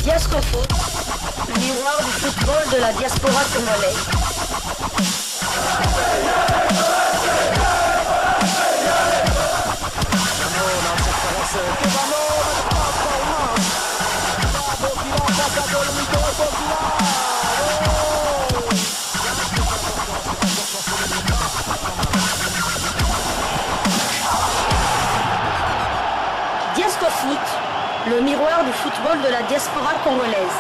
Diasco Foot, le miroir du football de la diaspora congolaise. Diasco Foot, le miroir du football de la diaspora congolaise.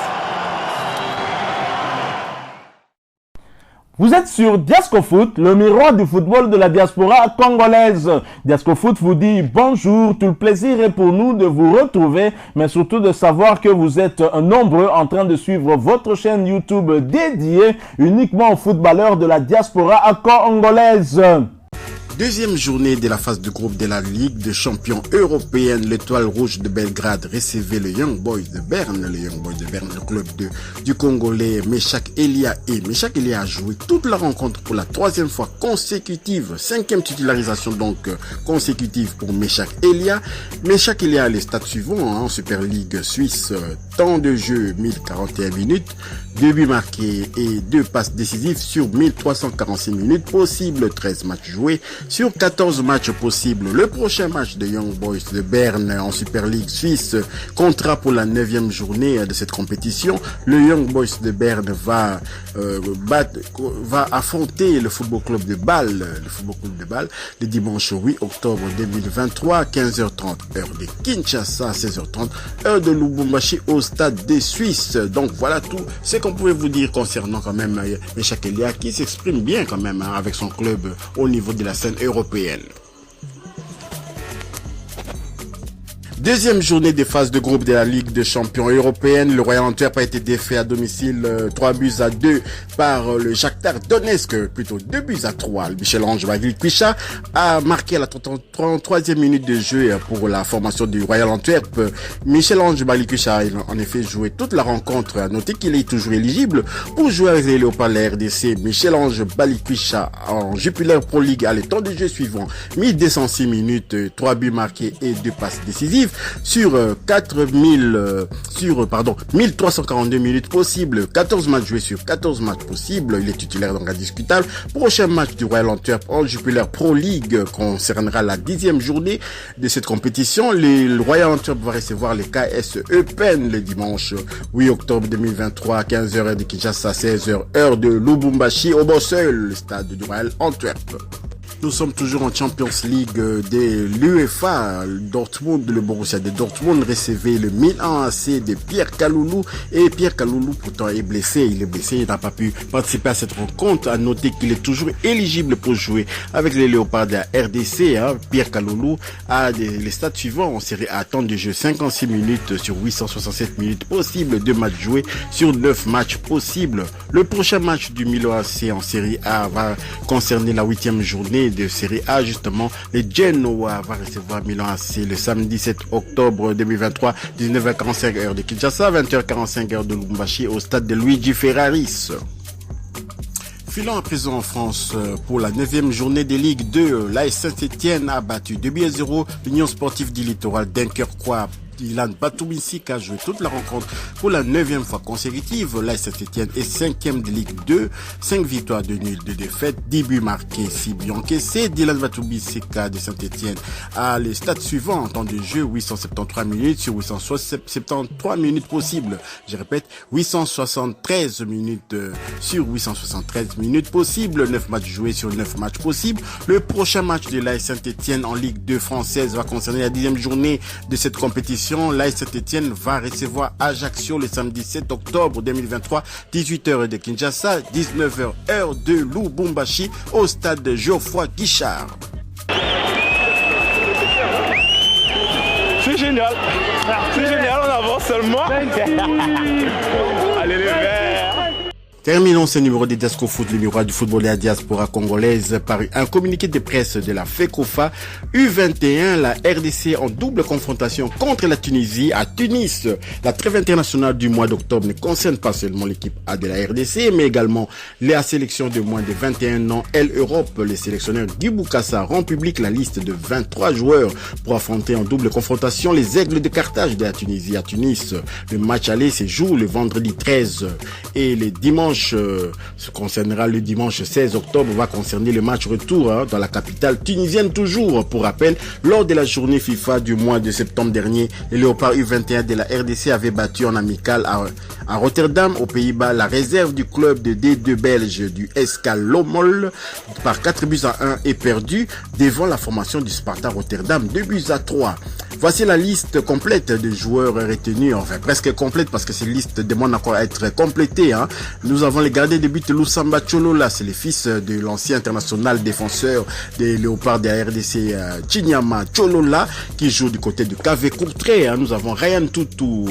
Vous êtes sur Diasco Foot, le miroir du football de la diaspora congolaise. Diasco Foot vous dit bonjour, tout le plaisir est pour nous de vous retrouver, mais surtout de savoir que vous êtes nombreux en train de suivre votre chaîne YouTube dédiée uniquement aux footballeurs de la diaspora congolaise. Deuxième journée de la phase de groupe de la Ligue des champions européenne, l'Étoile rouge de Belgrade recevait le Young Boys de Berne. Le Young Boys de Berne, le club du Congolais Meshak Elia. Et Meshak Elia a joué toute la rencontre pour la troisième fois consécutive. Cinquième titularisation donc consécutive pour Meshak Elia. Meshak Elia a les stats suivants en Super League suisse. Temps de jeu 1041 minutes. 2 buts marqués et 2 passes décisives sur 1346 minutes possibles, 13 matchs joués sur 14 matchs possibles. Le prochain match de Young Boys de Berne en Super League suisse comptera pour la 9e journée de cette compétition. Le Young Boys de Berne va affronter le Football Club de Bâle, le dimanche 8 octobre 2023, 15h30 heure de Kinshasa, 16h30 heure de Lubumbashi au stade des Suisses. Donc voilà tout ce qu'on pouvait vous dire concernant quand même Meshak Elia qui s'exprime bien quand même avec son club au niveau de la scène européenne. Deuxième journée des phases de groupe de la Ligue des champions européenne. Le Royal Antwerp a été défait à domicile 3-2 par le Shakhtar Donetsk, plutôt 2-3. Michel-Ange Balikwisha a marqué à la 33e minute de jeu pour la formation du Royal Antwerp. Michel-Ange Balikwisha a en effet joué toute la rencontre. À noter qu'il est toujours éligible pour jouer avec les Léopards de la RDC. Michel-Ange Balikwisha en Jupiler Pro League a le temps de jeu suivant 1206 minutes, 3 buts marqués et 2 passes décisives. Sur 1342 minutes possibles, 14 matchs joués sur 14 matchs possibles, il est titulaire donc indiscutable. Prochain match du Royal Antwerp en Jupiler Pro League concernera la 10e journée de cette compétition. Le Royal Antwerp va recevoir les KS Eupen le dimanche 8 octobre 2023, 15h de Kinshasa, 16h heure de Lubumbashi au Bossel, le stade du Royal Antwerp. Nous sommes toujours en Champions League de l'UEFA. Dortmund, le Borussia de Dortmund recevait le Milan AC de Pierre Kaloulou. Et Pierre Kaloulou pourtant est blessé. Il est blessé, il n'a pas pu participer à cette rencontre. À noter qu'il est toujours éligible pour jouer avec les Léopards de la RDC. Pierre Kaloulou a les stats suivants en série A. Temps de jeu 56 minutes sur 867 minutes possibles. 2 matchs joués sur 9 matchs possibles. Le prochain match du Milan AC en série A va concerner la 8e journée de série A, justement. Les Genoa va recevoir Milan AC le samedi 7 octobre 2023, 19h45 heure de Kinshasa, 20h45 heure de Lubumbashi au stade de Luigi Ferraris. Filons à présent en France pour la 9e journée des Ligue 2. L'AS Saint-Etienne a battu 2-0 l'Union Sportive du Littoral Dunkerquois. Ilan Batoumissik a joué toute la rencontre pour la 9e fois consécutive. L'AS Saint-Etienne est 5e de Ligue 2, 5 victoires, 2 nuls, 2 défaites, 10 buts marqués, 6 buts encaissés. Dylan Batoumissik de Saint-Etienne a les stats suivants en temps de jeu 873 minutes sur 873 minutes possibles. Je répète, 873 minutes sur 873 minutes possibles. 9 matchs joués sur 9 matchs possibles. Le prochain match de l'AS Saint-Etienne en Ligue 2 française va concerner la 10e journée de cette compétition. L'AS Saint-Etienne va recevoir Ajaccio le samedi 7 octobre 2023, 18h de Kinshasa, 19h heure de Lubumbashi au stade Geoffroy Guichard. C'est génial, on avance seulement. Allez les Verts. Terminons ce numéro de Diasco Foot, le miroir du football et la diaspora congolaise, par un communiqué de presse de la FECOFA U21, la RDC en double confrontation contre la Tunisie à Tunis. La trêve internationale du mois d'octobre ne concerne pas seulement l'équipe A de la RDC, mais également la sélection de moins de 21 ans, L Europe. Les sélectionneurs du Boukassa rend public la liste de 23 joueurs pour affronter en double confrontation les Aigles de Carthage de la Tunisie à Tunis. Le match aller se joue le vendredi 13 et les dimanches ce concernera le dimanche 16 octobre, va concerner le match retour dans la capitale tunisienne toujours. Pour rappel, lors de la journée FIFA du mois de septembre dernier, les Léopards U21 de la RDC avaient battu en amical à Rotterdam, aux Pays-Bas, la réserve du club de D2 belge du SK Lomol par 4 buts à 1 et perdu devant la formation du Sparta Rotterdam 2 buts à 3. Voici la liste complète des joueurs retenus, enfin presque complète parce que cette liste demande encore à être complétée. Nous avons les gardiens de but Lusamba Cholola, c'est le fils de l'ancien international défenseur des Léopards de la RDC, Chinyama Cholola, qui joue du côté de KV Courtrai. Nous avons Ryan Tutu,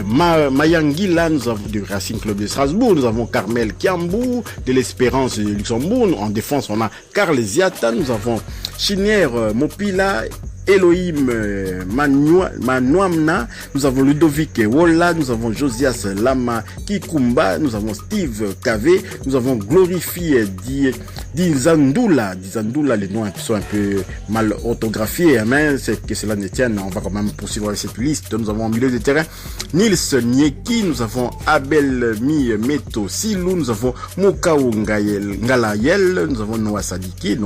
Mayangila, nous avons du Racing Club de Strasbourg, nous avons Carmel Kiambou de l'Espérance de Luxembourg. En défense, on a Karl Ziata, nous avons Chinière Mopila, Elohim Manouamna, nous avons Ludovic Wolla, nous avons Josias Lama Kikumba, nous avons Steve Kave, nous avons Glorifie Dizandula, les noms sont un peu mal orthographiés, mais c'est que cela ne tienne, on va quand même poursuivre avec cette liste. Nous avons au milieu de terrain Nils Nieki, nous avons Abel Mi Meto Silou, nous avons Mokao Ngalayel, nous avons Noah Sadiki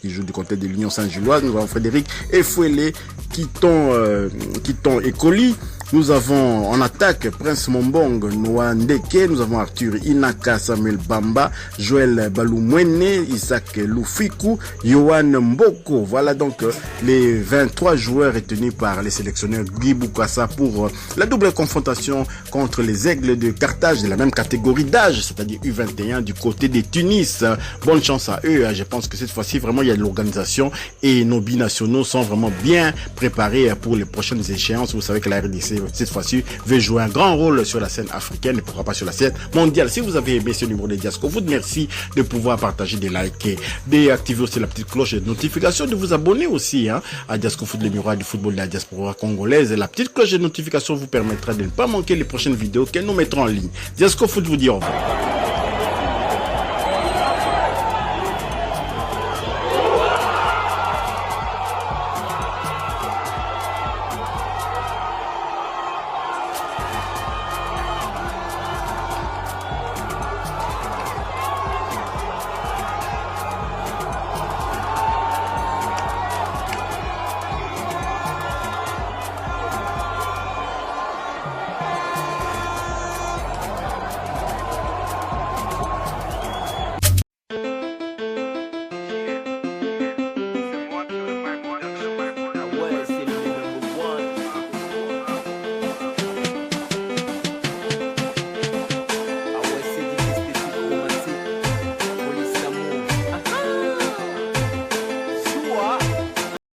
qui joue du côté de l'Union Saint-Gilloise, nous avons Frédéric Efouélé, Kiton Ekoli. Nous avons en attaque Prince Mombong, Noah Ndeke, nous avons Arthur Inaka, Samuel Bamba, Joël Baloumwene, Isaac Lufiku, Yohan Mboko. Voilà donc les 23 joueurs retenus par les sélectionneurs Guy Boukassa pour la double confrontation contre les Aigles de Carthage de la même catégorie d'âge, c'est-à-dire U21 du côté des Tunis. Bonne chance à eux. Je pense que cette fois-ci, vraiment, il y a de l'organisation et nos binationaux sont vraiment bien préparés pour les prochaines échéances. Vous savez que la RDC cette fois-ci veut jouer un grand rôle sur la scène africaine et pourquoi pas sur la scène mondiale. Si vous avez aimé ce numéro de Diasco Foot, merci de pouvoir partager, de liker, d'activer aussi la petite cloche de notification, de vous abonner aussi à Diasco Foot, le miroir du football de la diaspora congolaise. Et la petite cloche de notification vous permettra de ne pas manquer les prochaines vidéos que nous mettrons en ligne. Diasco Foot vous dit au revoir.